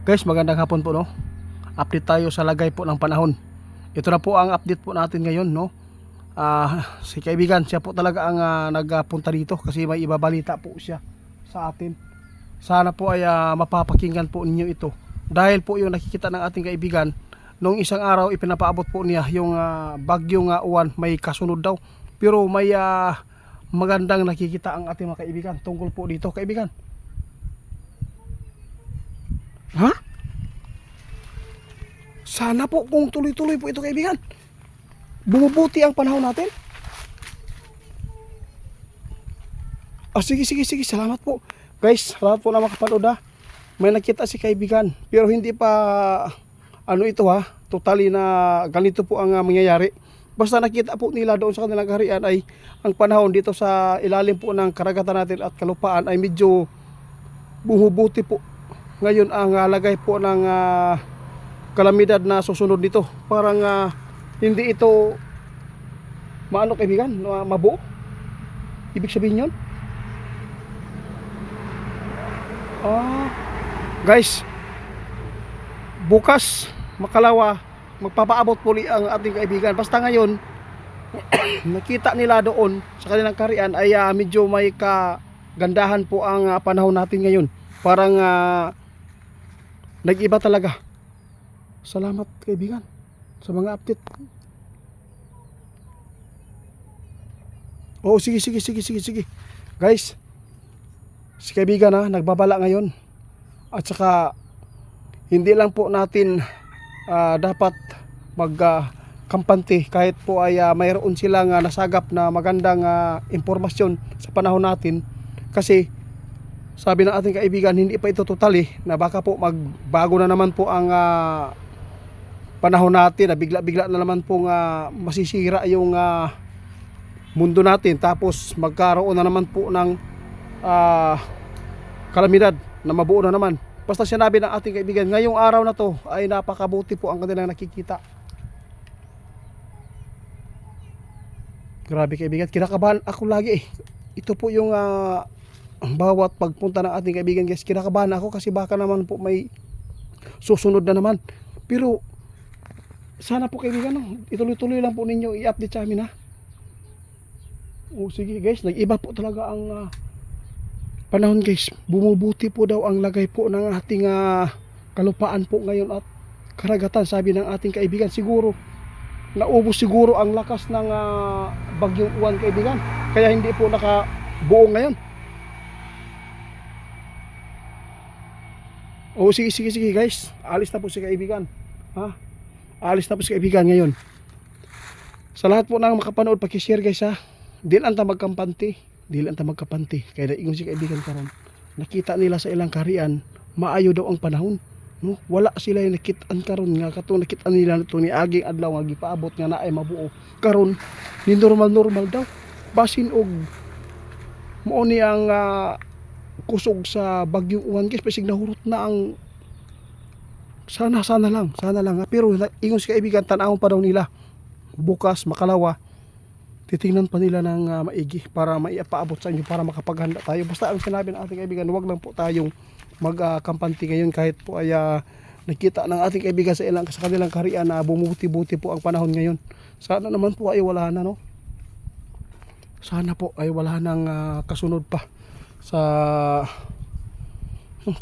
Guys, magandang hapon po, no. Update tayo sa lagay po ng panahon. Ito na po ang update po natin ngayon, no. Si kaibigan, siya po talaga ang nagpunta dito kasi may ibabalita po siya sa atin. Sana po ay mapapakinggan po ninyo ito. Dahil po yung nakikita ng ating kaibigan, nung isang araw ipinapaabot po niya yung bagyong uwan, may kasunod daw. Pero may magandang nakikita ang ating mga kaibigan tungkol po dito, kaibigan. Ha? Sana po kung tuloy-tuloy po ito, kaibigan. Bumubuti ang panahon natin. Sige. Salamat po. Guys, salamat po na makapanood ha. May nakita si kaibigan. Pero hindi pa ito ha. Totally na ganito po ang mangyayari. Basta nakita po nila doon sa kanilang kaharian ay ang panahon dito sa ilalim po ng karagatan natin at kalupaan ay medyo bumubuti po. Ngayon ang lagay po ng kalamidad na susunod dito. Parang hindi ito maano, kaibigan, mabuo. Ibig sabihin yun. Guys, bukas makalawa magpapaabot puli ang ating kaibigan. Basta ngayon nakita nila doon sa kanilang kaharian ay medyo may kagandahan po ang panahon natin ngayon. Parang nag-iba talaga. Salamat kaibigan sa mga update. Sige. Guys, si kaibigan nagbabala ngayon. At saka hindi lang po natin dapat magkampante kahit po ay mayroon silang nasagap na magandang impormasyon sa panahon natin. Kasi sabi ng ating kaibigan, hindi pa ito totally na baka po magbago na naman po ang panahon natin, na bigla-bigla na naman pong masisira yung mundo natin, tapos magkaroon na naman po ng kalamidad na mabuo na naman. Basta sinabi ng ating kaibigan, ngayong araw na to ay napakabuti po ang kanilang nakikita. Grabe kaibigan, kinakabahan ako lagi Ito po yung bawat pagpunta ng ating kaibigan, guys, kinakabahan ako kasi baka naman po may susunod na naman. Pero sana po kaibigan, ituloy-tuloy lang po ninyo i-update sa amin ha. Sige guys, nag-iba po talaga ang panahon, guys. Bumubuti po daw ang lagay po ng ating kalupaan po ngayon at karagatan, sabi ng ating kaibigan. Siguro naubos siguro ang lakas ng bagyong uwan, kaibigan, kaya hindi po nakabuo ngayon. Sige guys, alis na po si kaibigan ha. Alis na po si kaibigan ngayon. Sa lahat po nang makapanood, paki-share guys ha. Dili anta magkampante, kaya ingon si kaibigan karon. Nakita nila sa ilang kaharian, maayo daw ang panahon, no? Wala sila yung nakitaan karon nga katong nakita nila nito ni aging adlaw nga gipaabot nga naay mabuo. Karon ni normal daw. Basin og mao ni ang kusog sa bagyong uwan, guys, pasig nahurot na ang sana lang. Pero ingon si kaibigan, tanawon pa daw nila bukas makalawa, titingnan pa nila ng maigi para maipaabot sa inyo, para makapaghanda tayo. Basta ang sinabi ng ating kaibigan, huwag lang po tayong magkampante ngayon kahit po ay nakita ng ating kaibigan sa kanilang kaharian na bumuti-buti po ang panahon ngayon. Sana naman po ay wala na, no? Sana po ay wala nang kasunod pa sa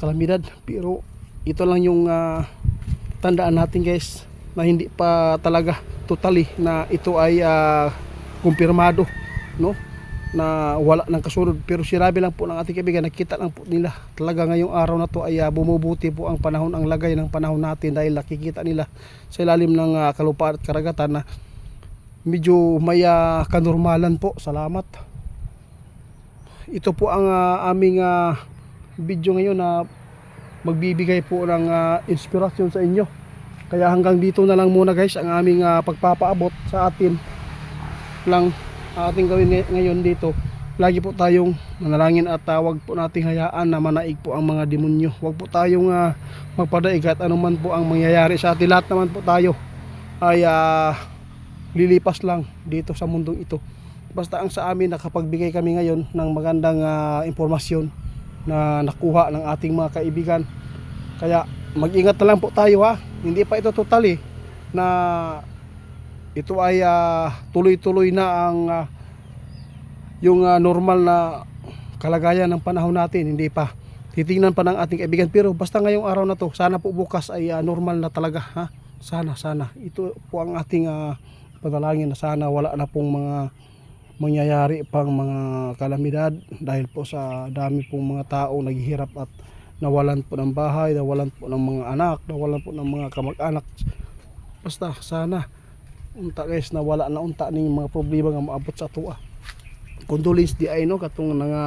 kalamidad. Pero ito lang yung tandaan natin, guys, na hindi pa talaga totally na ito ay kumpirmado, no, na wala ng kasunod. Pero sinabi lang po ng ating kaibigan, nakita lang po nila talaga ngayong araw na to ay bumubuti po ang panahon, ang lagay ng panahon natin, dahil nakikita nila sa ilalim ng kalupaan at karagatan na medyo may kanormalan po. Salamat. Ito po ang aming video ngayon na magbibigay po ng inspirasyon sa inyo. Kaya hanggang dito na lang muna, guys, ang aming pagpapaabot sa atin lang ating gawin ngayon dito. Lagi po tayong manalangin at wag po nating hayaan na manaig po ang mga demonyo. Wag po tayong magpadaig at anuman po ang mangyayari sa atin. Lahat naman po tayo ay lilipas lang dito sa mundong ito. Basta ang sa amin, nakapagbigay kami ngayon ng magandang impormasyon na nakuha ng ating mga kaibigan. Kaya mag-ingat na lang po tayo ha. Hindi pa ito totally na ito ay tuloy-tuloy na ang yung normal na kalagayan ng panahon natin. Hindi pa. Titingnan pa ng ating kaibigan, pero basta ngayong araw na to, sana po bukas ay normal na talaga ha. Sana ito po ang ating panalangin, na sana wala na pong mga mangyayari pang mga kalamidad dahil po sa dami pong mga tao naghihirap at nawalan po ng bahay, nawalan po ng mga anak, nawalan po ng mga kamag-anak. Basta sana unta guys, nawala na unta ning mga problema nga maabot sa ato. Condolence di ay no katong nga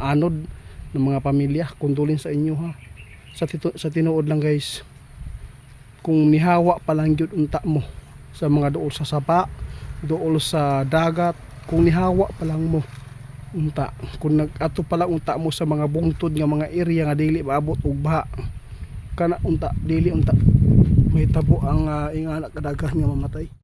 anod ng mga pamilya. Condolence sa inyo ha. Sa tinuod lang guys, kung nihawa pa lang yun unta mo sa mga dool sa sapa, dool sa dagat, kung nihawa pa lang mo unta, kung nag-ato pa lang unta mo sa mga bungtod nga mga area nga dili maabot og baha, kana unta dili unta may tabo ang ingana kadagan nga mamatay.